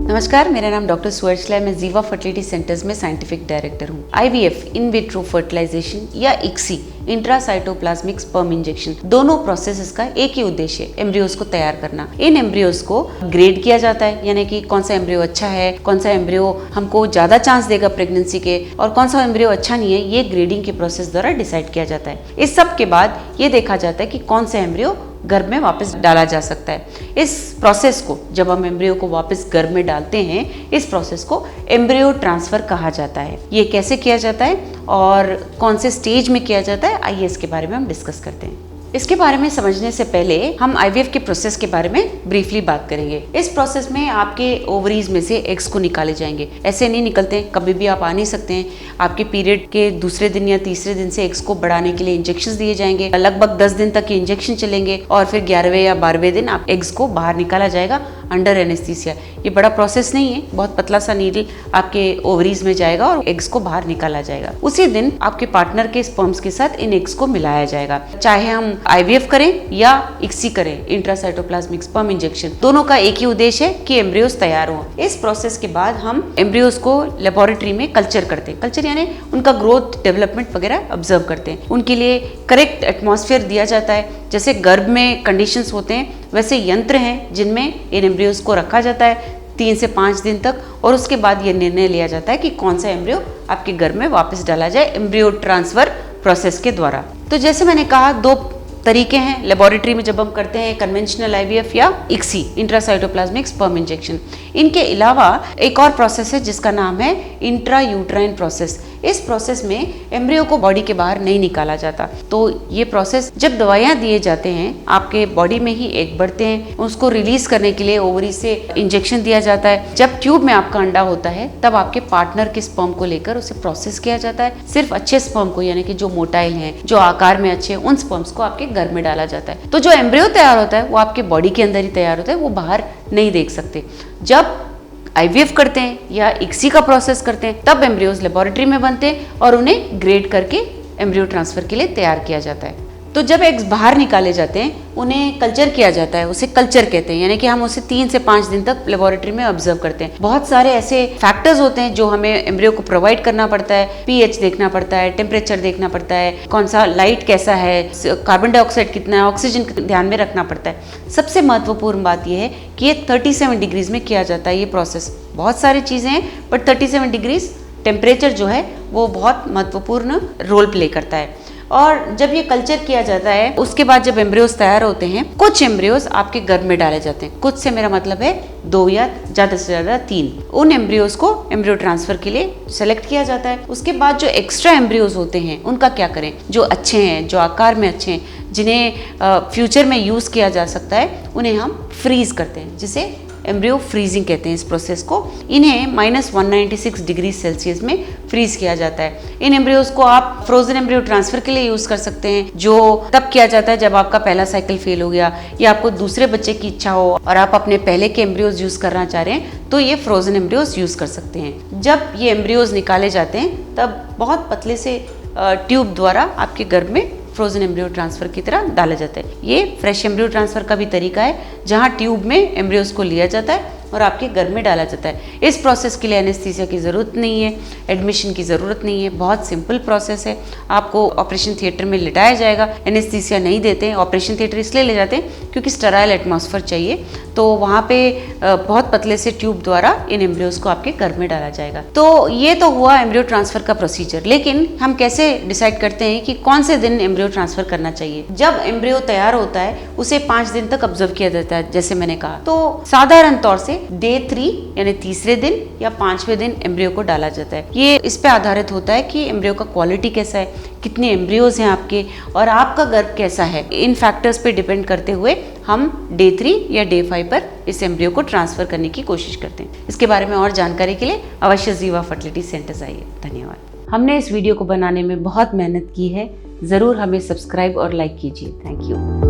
नमस्कार, मेरा नाम डॉक्टर सुवर्चला है। मैं जीवा फर्टिलिटी सेंटर्स में साइंटिफिक डायरेक्टर हूँ। IVF इन विट्रो फर्टिलाइजेशन या ICSI इंट्रासाइटोप्लाज्मिक स्पर्म इंजेक्शन, दोनों प्रोसेसेस का एक ही उद्देश्य है, एम्ब्रियोज को तैयार करना। इन एम्ब्रियोज को ग्रेड किया जाता है, यानी कि कौन सा एम्ब्रियो अच्छा है, कौन सा एम्ब्रियो हमको ज्यादा चांस देगा प्रेगनेंसी के और कौन सा एम्ब्रियो अच्छा नहीं है, ये ग्रेडिंग के प्रोसेस द्वारा डिसाइड किया जाता है। इस सब के बाद ये देखा जाता है कि कौन सा एम्ब्रियो गर्भ में वापस डाला जा सकता है। इस प्रोसेस को जब हम एम्ब्रियो को वापस गर्भ में डालते हैं, इस प्रोसेस को एम्ब्रियो ट्रांसफर कहा जाता है। ये कैसे किया जाता है और कौन से स्टेज में किया जाता है, आइए इसके बारे में हम डिस्कस करते हैं। इसके बारे में समझने से पहले हम IVF के प्रोसेस के बारे में ब्रीफली बात करेंगे। इस प्रोसेस में आपके ओवरीज में से एग्स को निकाले जाएंगे। ऐसे नहीं निकलते, कभी भी आप आ नहीं सकते हैं। आपके पीरियड के दूसरे दिन या तीसरे दिन से एग्स को बढ़ाने के लिए इंजेक्शन दिए जाएंगे। लगभग 10 दिन तक ये इंजेक्शन चलेंगे और फिर 11वें या 12वें दिन आप एग्स को बाहर निकाला जाएगा अंडर एनेस्थीसिया। ये बड़ा प्रोसेस नहीं है, बहुत पतला सा नीडल आपके ओवरीज में जाएगा और एग्स को बाहर निकाला जाएगा। उसी दिन आपके पार्टनर के स्पर्म्स के साथ इन एग्स को मिलाया जाएगा। चाहे हम IVF करें या ICSI करें, इंट्रासाइटोप्लाज्मिक स्पर्म इंजेक्शन, दोनों का एक ही उद्देश्य है कि एम्ब्रियोज तैयार हों। इस प्रोसेस के बाद हम एम्ब्रियोज को लेबोरेटरी में कल्चर करते हैं। कल्चर यानी उनका ग्रोथ, डेवलपमेंट वगैरह ऑब्जर्व करते हैं। उनके लिए करेक्ट एटमॉस्फेयर दिया जाता है। जैसे गर्भ में कंडीशंस होते हैं, वैसे यंत्र हैं जिनमें इन एम्ब्रियोज को रखा जाता है 3 से 5 दिन तक, और उसके बाद ये निर्णय लिया जाता है कि कौन सा एम्ब्रियो आपके गर्भ में वापस डाला जाए एम्ब्रियो ट्रांसफर प्रोसेस के द्वारा। तो जैसे मैंने कहा, 2 तरीके हैं लेबोरेटरी में जब हम करते हैं, कन्वेंशनल IVF या ICSI इंट्रासाइटोप्लाज्मिक स्पर्म इंजेक्शन। इनके अलावा एक और प्रोसेस है जिसका नाम है इंट्रा यूट्राइन प्रोसेस। इस प्रोसेस में एम्ब्रियो को बॉडी के बाहर नहीं निकाला जाता। तो ये प्रोसेस, जब दवाइयाँ दिए जाते हैं, आपके बॉडी में ही एग बढ़ते हैं, उसको रिलीज करने के लिए ओवरी से इंजेक्शन दिया जाता है। जब ट्यूब में आपका अंडा होता है, तब आपके पार्टनर के स्पर्म को लेकर उसे प्रोसेस किया जाता है। सिर्फ अच्छे स्पर्म को, यानी कि जो मोटाइल हैं, जो आकार में अच्छे हैं, उन स्पर्म्स को आपके गर्भ में डाला जाता है। तो जो एम्ब्रियो तैयार होता है वो आपके बॉडी के अंदर ही तैयार होता है, वो बाहर नहीं देख सकते। जब IVF करते हैं या ICSI का प्रोसेस करते हैं, तब एम्ब्रियोज लेबोरेटरी में बनते हैं और उन्हें ग्रेड करके एम्ब्रियो ट्रांसफर के लिए तैयार किया जाता है। तो जब एग्स बाहर निकाले जाते हैं, उन्हें कल्चर किया जाता है। उसे कल्चर कहते हैं, यानी कि हम उसे 3 से 5 दिन तक लेबोरेटरी में ऑब्जर्व करते हैं। बहुत सारे ऐसे फैक्टर्स होते हैं जो हमें एम्ब्रियो को प्रोवाइड करना पड़ता है। pH देखना पड़ता है, टेम्परेचर देखना पड़ता है, कौन सा लाइट कैसा है, कार्बन डाइऑक्साइड कितना है, ऑक्सीजन ध्यान में रखना पड़ता है। सबसे महत्वपूर्ण बात यह है कि ये 37 डिग्रीज में किया जाता है। ये प्रोसेस, बहुत सारी चीज़ें हैं, बट 37 डिग्रीज टेम्परेचर जो है वो बहुत महत्वपूर्ण रोल प्ले करता है। और जब ये कल्चर किया जाता है, उसके बाद जब एम्ब्रियोज तैयार होते हैं, कुछ एम्ब्रियोज आपके गर्भ में डाले जाते हैं। कुछ से मेरा मतलब है 2 या ज़्यादा से ज़्यादा 3। उन एम्ब्रियोज को एम्ब्रियो ट्रांसफर के लिए सेलेक्ट किया जाता है। उसके बाद जो एक्स्ट्रा एम्ब्रियोज होते हैं, उनका क्या करें? जो अच्छे हैं, जो आकार में अच्छे हैं, जिन्हें फ्यूचर में यूज़ किया जा सकता है, उन्हें हम फ्रीज करते हैं, जिसे एम्ब्रियो फ्रीजिंग कहते हैं। इस प्रोसेस को, इन्हें -196 डिग्री सेल्सियस में फ्रीज किया जाता है। इन एम्ब्रियोज को आप फ्रोजन एम्ब्रियो ट्रांसफर के लिए यूज कर सकते हैं, जो तब किया जाता है जब आपका पहला साइकिल फेल हो गया या आपको दूसरे बच्चे की इच्छा हो और आप अपने पहले के एम्ब्रियोज यूज करना चाह रहे हैं, तो ये फ्रोजन एम्ब्रियोज यूज कर सकते हैं। जब ये एम्ब्रियोज निकाले जाते हैं, तब बहुत पतले से ट्यूब द्वारा आपके गर्भ में फ्रोजन एम्ब्रियो ट्रांसफर की तरह डाला जाता है। ये फ्रेश एम्ब्रियो ट्रांसफर का भी तरीका है, जहां ट्यूब में एम्ब्रियोज को लिया जाता है और आपके गर्भ में डाला जाता है। इस प्रोसेस के लिए एनेस्थीसिया की ज़रूरत नहीं है, एडमिशन की ज़रूरत नहीं है, बहुत सिंपल प्रोसेस है। आपको ऑपरेशन थिएटर में लिटाया जाएगा, एनेस्थीसिया नहीं देते हैं। ऑपरेशन थिएटर इसलिए ले जाते हैं क्योंकि स्टेराइल एटमॉस्फेयर चाहिए, तो वहाँ पे बहुत पतले से ट्यूब द्वारा इन एम्ब्रियोज को आपके गर्भ में डाला जाएगा। तो ये तो हुआ एम्ब्रियो ट्रांसफर का प्रोसीजर। लेकिन हम कैसे डिसाइड करते हैं कि कौन से दिन एम्ब्रियो ट्रांसफर करना चाहिए? जब एम्ब्रियो तैयार होता है, उसे 5 दिन तक ऑब्जर्व किया जाता है, जैसे मैंने कहा। तो साधारण तौर से डे 3 यानी तीसरे दिन या 5वें दिन एम्ब्रियो को डाला जाता है। ये इस पे आधारित होता है कि एम्ब्रियो का क्वालिटी कैसा है, कितने एम्ब्रियोज हैं आपके, और आपका गर्भ कैसा है। इन फैक्टर्स पे डिपेंड करते हुए हम डे 3 या डे 5 पर इस एम्ब्रियो को ट्रांसफर करने की कोशिश करते हैं। इसके बारे में और जानकारी के लिए अवश्य जीवा फर्टिलिटी सेंटर्स आइए। धन्यवाद। हमने इस वीडियो को बनाने में बहुत मेहनत की है। ज़रूर हमें सब्सक्राइब और लाइक कीजिए। Thank you.